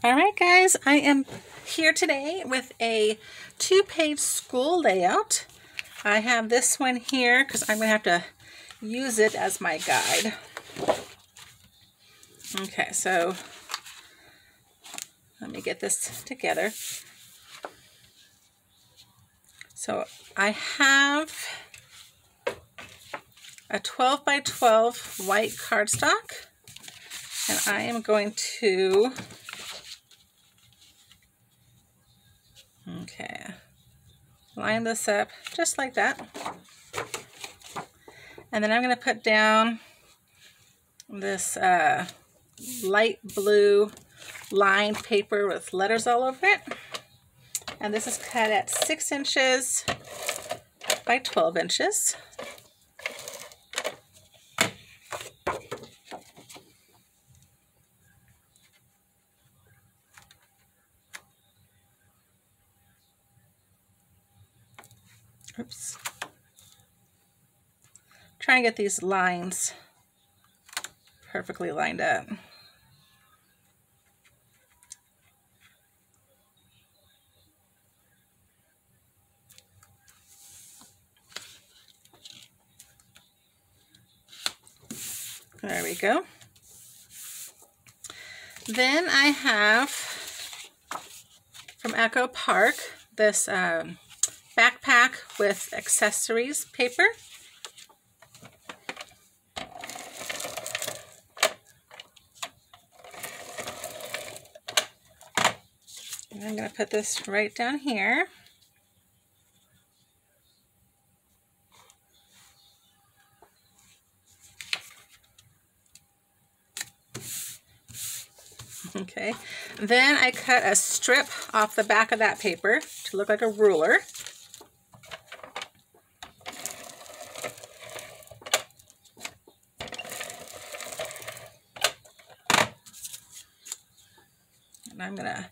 All right, guys, I am here today with a 2-page school layout. I have this one here because I'm going to have to use it as my guide. Okay, so let me get this together. So I have a 12 by 12 white cardstock, and I am going to line this up just like that. And then I'm going to put down this light blue lined paper with letters all over it. And this is cut at 6 inches by 12 inches. Oops. Try and get these lines perfectly lined up. There we go. Then I have from Echo Park this backpack with accessories paper. And I'm going to put this right down here. Okay, then I cut a strip off the back of that paper to look like a ruler. And I'm gonna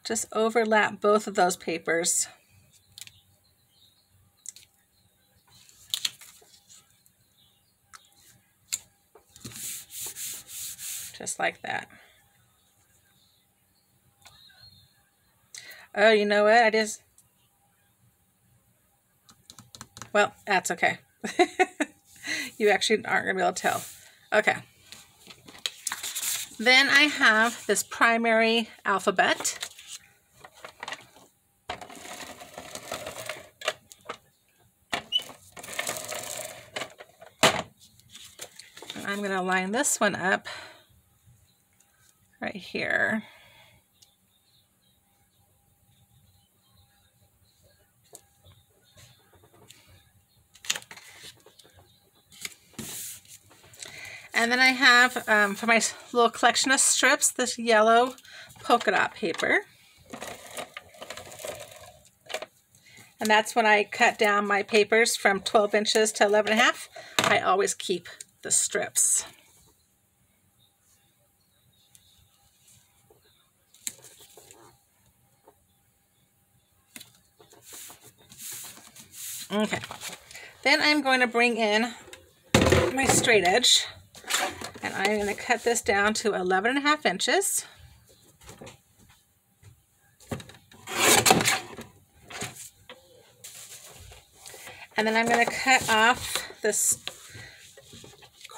just overlap both of those papers. Just like that. Oh, you know what? Well, that's okay. You actually aren't going to be able to tell. Okay. Then I have this primary alphabet. And I'm going to line this one up right here. And then I have, for my little collection of strips, this yellow polka dot paper. And that's when I cut down my papers from 12 inches to 11.5. I always keep the strips. Okay, then I'm going to bring in my straight edge, and I'm going to cut this down to 11.5 inches. And then I'm going to cut off this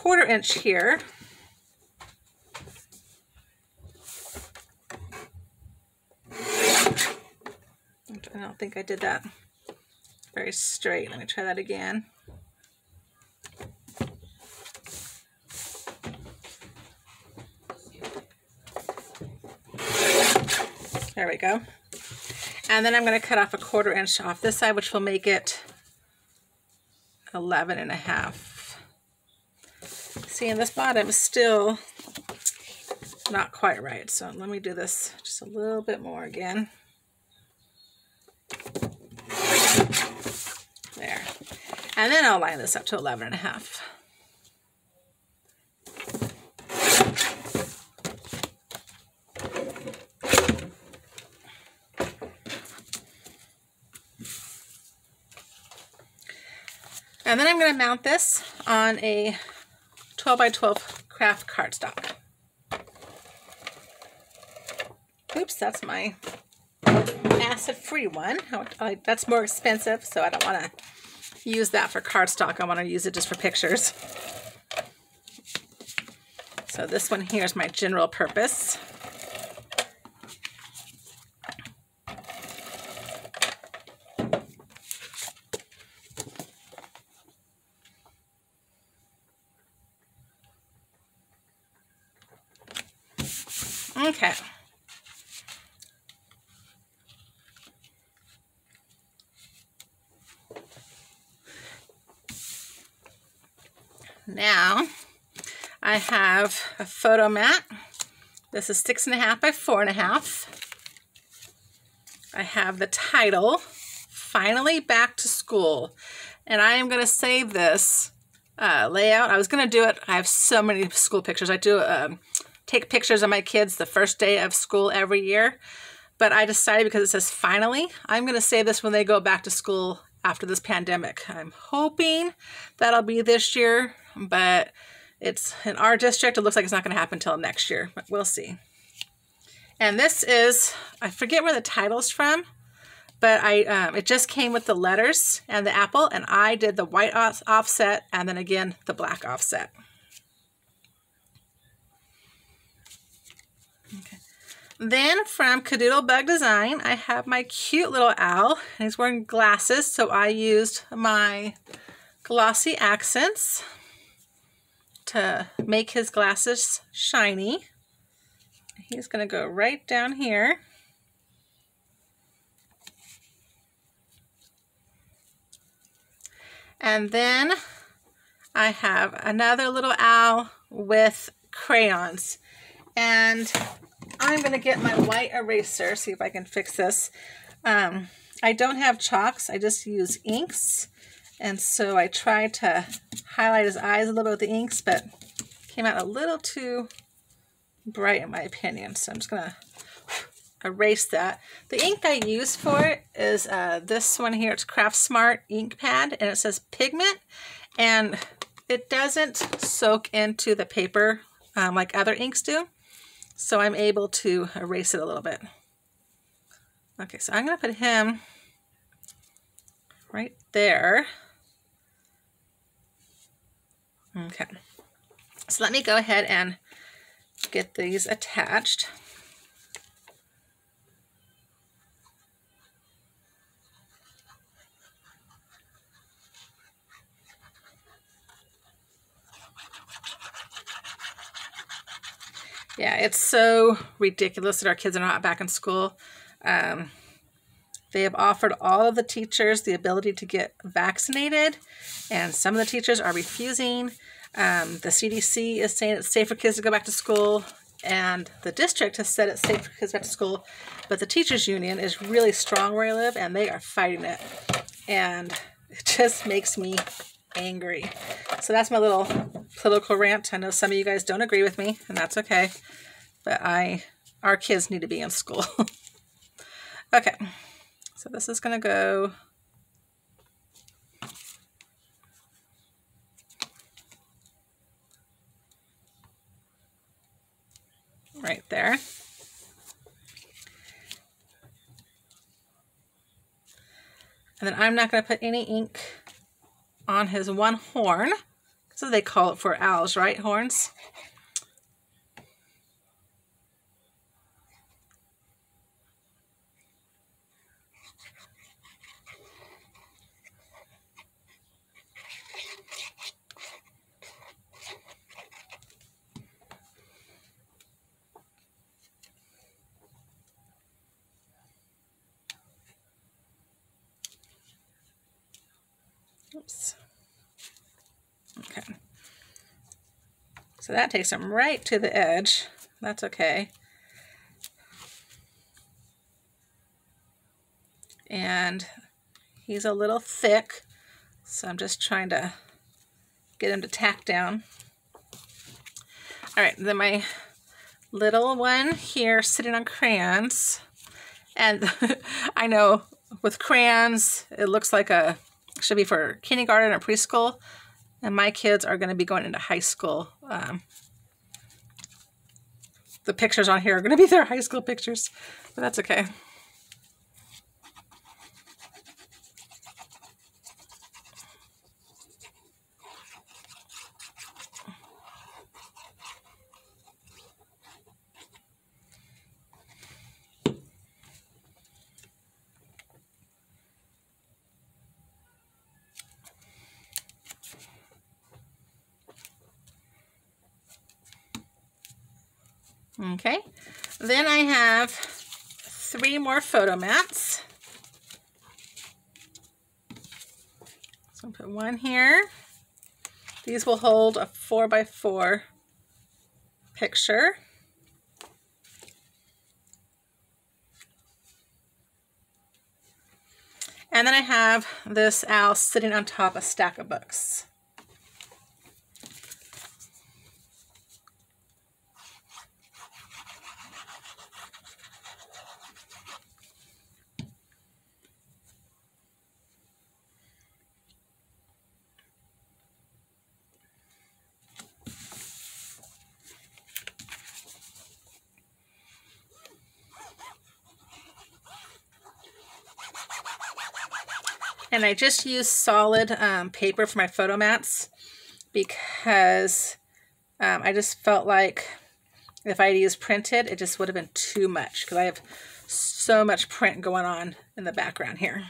1/4 inch here. I don't think I did that very straight. Let me try that again. There we go. And then I'm going to cut off a 1/4 inch off this side, which will make it 11.5. See, and this bottom is still not quite right. So let me do this just a little bit more again. There. And then I'll line this up to 11.5. And then I'm going to mount this on a 12 by 12 craft cardstock. Oops, that's my acid-free one. That's more expensive, so I don't want to use that for cardstock. I want to use it just for pictures. So this one here is my general purpose. Okay. Now I have a photo mat. This is 6.5 by 4.5. I have the title, Finally Back to School. And I am going to save this layout. I was going to do it. I have so many school pictures. I do take pictures of my kids the first day of school every year. But I decided because it says finally, I'm going to save this when they go back to school after this pandemic. I'm hoping that'll be this year, but it's in our district. It looks like it's not going to happen until next year, but we'll see. And this is, I forget where the title's from, but it just came with the letters and the apple, and I did the white offset and then again the black offset. Okay. Then from Cadoodle Bug Design, I have my cute little owl, and he's wearing glasses, so I used my glossy accents to make his glasses shiny. He's going to go right down here. And then I have another little owl with crayons. And I'm going to get my white eraser, see if I can fix this. I don't have chalks, I just use inks. And so I tried to highlight his eyes a little bit with the inks, but came out a little too bright in my opinion. So I'm just going to erase that. The ink I use for it is this one here. It's Craft Smart ink pad, and it says pigment, and it doesn't soak into the paper like other inks do. So I'm able to erase it a little bit. Okay, so I'm going to put him right there. Okay, so let me go ahead and get these attached. Yeah, it's so ridiculous that our kids are not back in school. They have offered all of the teachers the ability to get vaccinated, and some of the teachers are refusing. The CDC is saying it's safe for kids to go back to school, and the district has said it's safe for kids back to school, but the teachers union is really strong where I live, and they are fighting it, and it just makes me angry. So that's my little political rant. I know some of you guys don't agree with me, and that's okay, but our kids need to be in school. Okay, so this is going to go right there. And then I'm not going to put any ink on his one horn. So they call it for owls, right? Horns. Oops. Okay. So that takes him right to the edge. That's okay. And he's a little thick, so I'm just trying to get him to tack down. All right, then my little one here sitting on crayons. And I know with crayons, it looks like should be for kindergarten or preschool. And my kids are going to be going into high school the pictures on here are going to be their high school pictures, but that's okay. Okay, then I have 3 more photo mats. So I'll put one here. These will hold a 4x4 picture. And then I have this owl sitting on top of a stack of books. And I just used solid paper for my photo mats because I just felt like if I had used printed, it just would have been too much because I have so much print going on in the background here.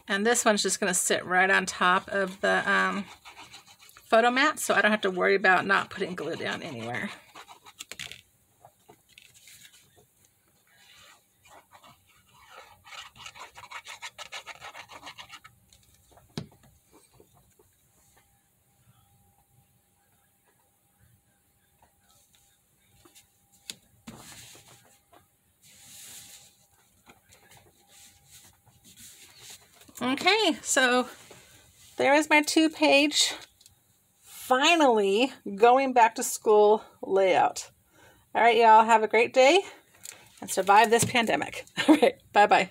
And this one's just going to sit right on top of the photo mat, so I don't have to worry about not putting glue down anywhere. Okay, so there is my 2-page, finally going back to school layout. All right, y'all, have a great day and survive this pandemic. All right, bye-bye.